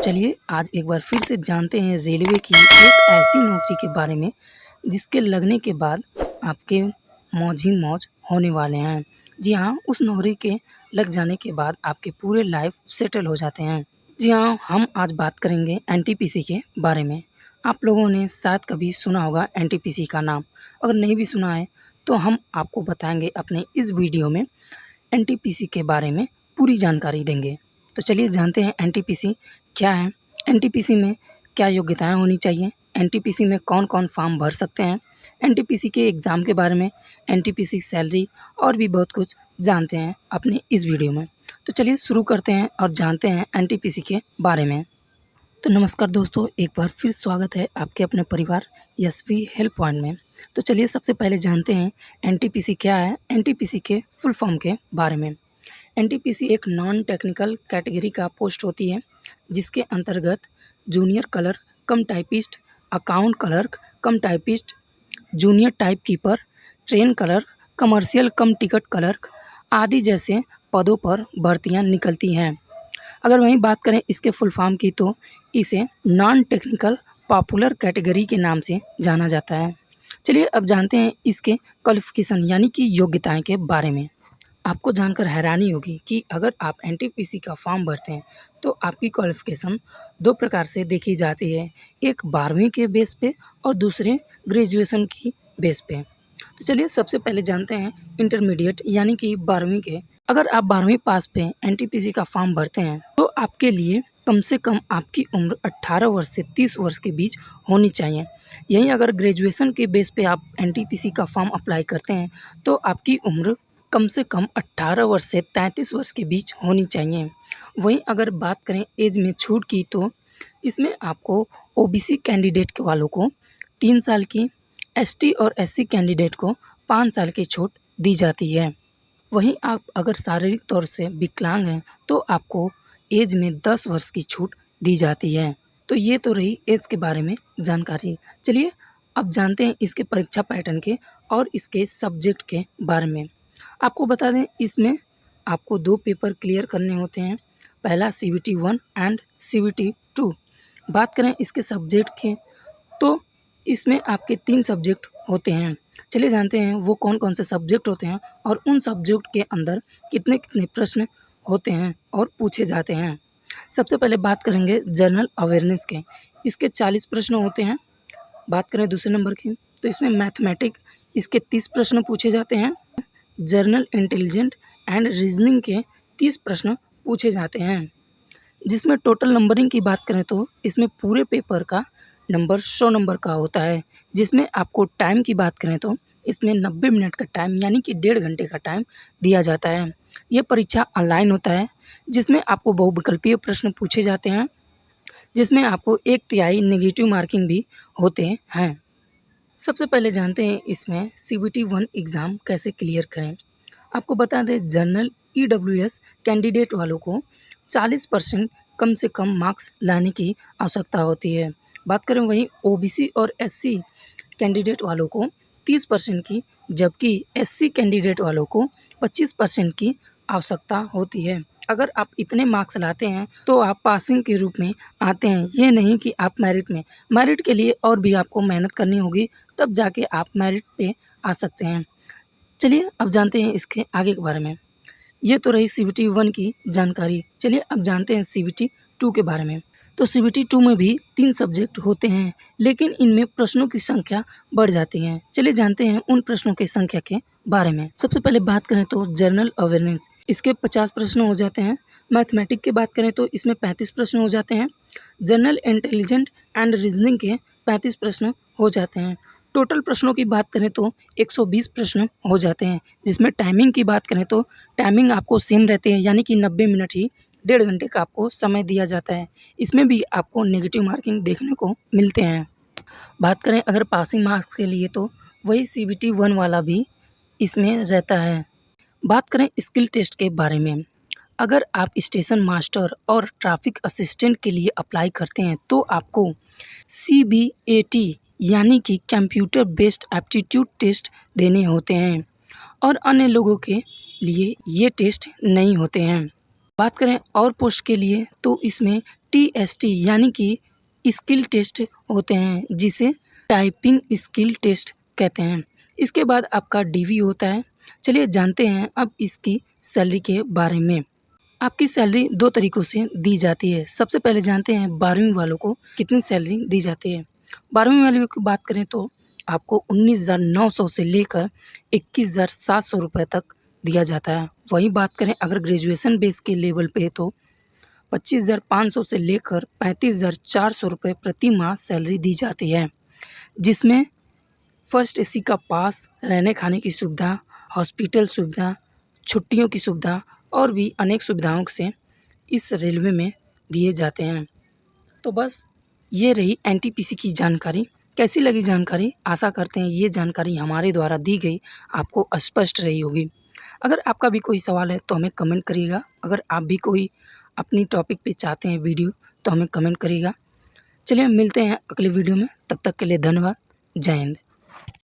चलिए आज एक बार फिर से जानते हैं रेलवे की एक ऐसी नौकरी के बारे में जिसके लगने के बाद आपके मौज ही मौज होने वाले हैं। जी हाँ, उस नौकरी के लग जाने के बाद आपके पूरे लाइफ सेटल हो जाते हैं। जी हाँ, हम आज बात करेंगे एनटीपीसी के बारे में। आप लोगों ने शायद कभी सुना होगा एनटीपीसी का नाम। अगर नहीं भी सुना है तो हम आपको बताएंगे अपने इस वीडियो में एनटीपीसी के बारे में पूरी जानकारी देंगे। तो चलिए जानते हैं एनटीपीसी क्या है, एनटीपीसी में क्या योग्यताएं होनी चाहिए, एनटीपीसी में कौन-कौन फॉर्म भर सकते हैं, एनटीपीसी के एग्ज़ाम के बारे में, एनटीपीसी सैलरी और भी बहुत कुछ जानते हैं अपने इस वीडियो में। तो चलिए शुरू करते हैं और जानते हैं एनटीपीसी के बारे में। तो नमस्कार दोस्तों, एक बार फिर स्वागत है आपके अपने परिवार एसवी हेल्प पॉइंट में। तो चलिए सबसे पहले जानते हैं एनटीपीसी क्या है, एनटीपीसी के फुल फॉर्म के बारे में। एनटीपीसी एक नॉन टेक्निकल कैटेगरी का पोस्ट होती है जिसके अंतर्गत जूनियर कलर कम टाइपिस्ट, अकाउंट क्लर्क कम typist, junior type keeper, train colour, commercial कम टिकट क्लर्क आदि जैसे पदों पर भर्तियां निकलती हैं। अगर वहीं बात करें इसके फुल फॉर्म की तो इसे नॉन टेक्निकल पॉपुलर कैटेगरी के नाम से जाना जाता है। चलिए अब जानते हैं इसके क्वालिफ़िकेशन यानी कि योग्यताएं के बारे में। आपको जानकर हैरानी होगी कि अगर आप एनटीपीसी का फॉर्म भरते हैं तो आपकी क्वालिफ़िकेशन दो प्रकार से देखी जाती है, एक 12वीं के बेस पे और दूसरे ग्रेजुएशन की बेस पे। तो चलिए सबसे पहले जानते हैं इंटरमीडिएट यानी कि 12वीं के। अगर आप 12वीं पास पे एनटीपीसी का फॉर्म भरते हैं तो आपके लिए कम से कम आपकी उम्र 18 वर्ष से 30 वर्ष के बीच होनी चाहिए। यहीं अगर ग्रेजुएशन के बेस पे आप एनटीपीसी का फॉर्म अप्लाई करते हैं तो आपकी उम्र कम से कम 18 वर्ष से 33 वर्ष के बीच होनी चाहिए। वहीं अगर बात करें एज में छूट की तो इसमें आपको ओबीसी कैंडिडेट के वालों को 3 साल की, एसटी और एससी कैंडिडेट को 5 साल की छूट दी जाती है। वहीं आप अगर शारीरिक तौर से विकलांग हैं तो आपको एज में 10 वर्ष की छूट दी जाती है। तो ये तो रही एज के बारे में जानकारी। चलिए अब जानते हैं इसके परीक्षा पैटर्न के और इसके सब्जेक्ट के बारे में। आपको बता दें इसमें आपको 2 पेपर क्लियर करने होते हैं, पहला सीबीटी 1 एंड सीबीटी 2। बात करें इसके सब्जेक्ट के तो इसमें आपके 3 सब्जेक्ट होते हैं। चलिए जानते हैं वो कौन-कौन से सब्जेक्ट होते हैं और उन सब्जेक्ट के अंदर कितने-कितने प्रश्न होते हैं और पूछे जाते हैं। सबसे पहले बात करेंगे जनरल अवेयरनेस के। इसके 40 प्रश्न होते हैं। बात करें दूसरे नंबर की तो इसमें मैथमेटिक्स इसके 30 प्रश्न पूछे जाते हैं। जनरल इंटेलिजेंट एंड रीजनिंग के 30 प्रश्न पूछे जाते हैं। जिसमें टोटल नंबरिंग की बात करें तो इसमें पूरे पेपर का नंबर 100 नंबर का होता है। जिसमें आपको टाइम की बात करें तो इसमें 90 मिनट का टाइम यानी कि 1.5 घंटे का टाइम दिया जाता है। ये परीक्षा ऑनलाइन होता है जिसमें आपको बहुविकल्पीय प्रश्न पूछे जाते हैं, जिसमें आपको 1/3 नेगेटिव मार्किंग भी होते हैं। सबसे पहले जानते हैं इसमें सीबीटी 1 एग्ज़ाम कैसे क्लियर करें। आपको बता दें जनरल ईडब्ल्यूएस कैंडिडेट वालों को 40% कम से कम मार्क्स लाने की आवश्यकता होती है। बात करें वहीं ओबीसी और एससी कैंडिडेट वालों को 30% की, जबकि एससी कैंडिडेट वालों को 25% की आवश्यकता होती है। अगर आप इतने मार्क्स लाते हैं तो आप पासिंग के रूप में आते हैं। ये नहीं कि आप मेरिट के लिए और भी आपको मेहनत करनी होगी तब जाके आप मेरिट पे आ सकते हैं। चलिए अब जानते हैं इसके आगे के बारे में। ये तो रही सीबीटी 1 की जानकारी। चलिए अब जानते हैं सीबीटी 2 के बारे में। तो सीबीटी 2 में भी 3 सब्जेक्ट होते हैं लेकिन इनमें प्रश्नों की संख्या बढ़ जाती है। चलिए जानते हैं उन प्रश्नों की संख्या के बारे में। सबसे पहले बात करें तो जनरल अवेयरनेस, इसके 50 प्रश्न हो जाते हैं। मैथमेटिक्स की बात करें तो इसमें 35 प्रश्न हो जाते हैं। जनरल इंटेलिजेंट एंड रीजनिंग के 35 प्रश्न हो जाते हैं। टोटल प्रश्नों की बात करें तो 120 प्रश्न हो जाते हैं। जिसमें टाइमिंग की बात करें तो टाइमिंग आपको सेम रहते हैं यानी कि 90 मिनट ही, 1.5 घंटे का आपको समय दिया जाता है। इसमें भी आपको नेगेटिव मार्किंग देखने को मिलते हैं। बात करें अगर पासिंग मार्क्स के लिए तो वही सीबीटी 1 वाला भी इसमें रहता है। बात करें स्किल टेस्ट के बारे में। अगर आप स्टेशन मास्टर और ट्रैफिक असिस्टेंट के लिए अप्लाई करते हैं तो आपको सीबीएटी यानी कि कंप्यूटर बेस्ड एप्टीट्यूड टेस्ट देने होते हैं और अन्य लोगों के लिए ये टेस्ट नहीं होते हैं। बात करें और पोस्ट के लिए तो इसमें TST यानी कि स्किल टेस्ट होते हैं, जिसे टाइपिंग स्किल टेस्ट कहते हैं। इसके बाद आपका DV होता है। चलिए जानते हैं अब इसकी सैलरी के बारे में। आपकी सैलरी 2 तरीकों से दी जाती है। सबसे पहले जानते हैं 12वीं वालों को कितनी सैलरी दी जाती है। 12वीं वालों की बात करें तो आपको 19,900 से लेकर 21,700 रुपये तक दिया जाता है। वहीं बात करें अगर ग्रेजुएशन बेस के लेवल पे तो 25,500 से लेकर 35,400 रुपये प्रति माह सैलरी दी जाती है, जिसमें फर्स्ट AC का पास, रहने खाने की सुविधा, हॉस्पिटल सुविधा, छुट्टियों की सुविधा और भी अनेक सुविधाओं से इस रेलवे में दिए जाते हैं। तो बस ये रही NTPC की जानकारी। कैसी लगी जानकारी? आशा करते हैं ये जानकारी हमारे द्वारा दी गई आपको स्पष्ट रही होगी। अगर आपका भी कोई सवाल है तो हमें कमेंट करिएगा। अगर आप भी कोई अपनी टॉपिक पे चाहते हैं वीडियो तो हमें कमेंट करिएगा। चलिए मिलते हैं अगले वीडियो में, तब तक के लिए धन्यवाद। जय हिंद।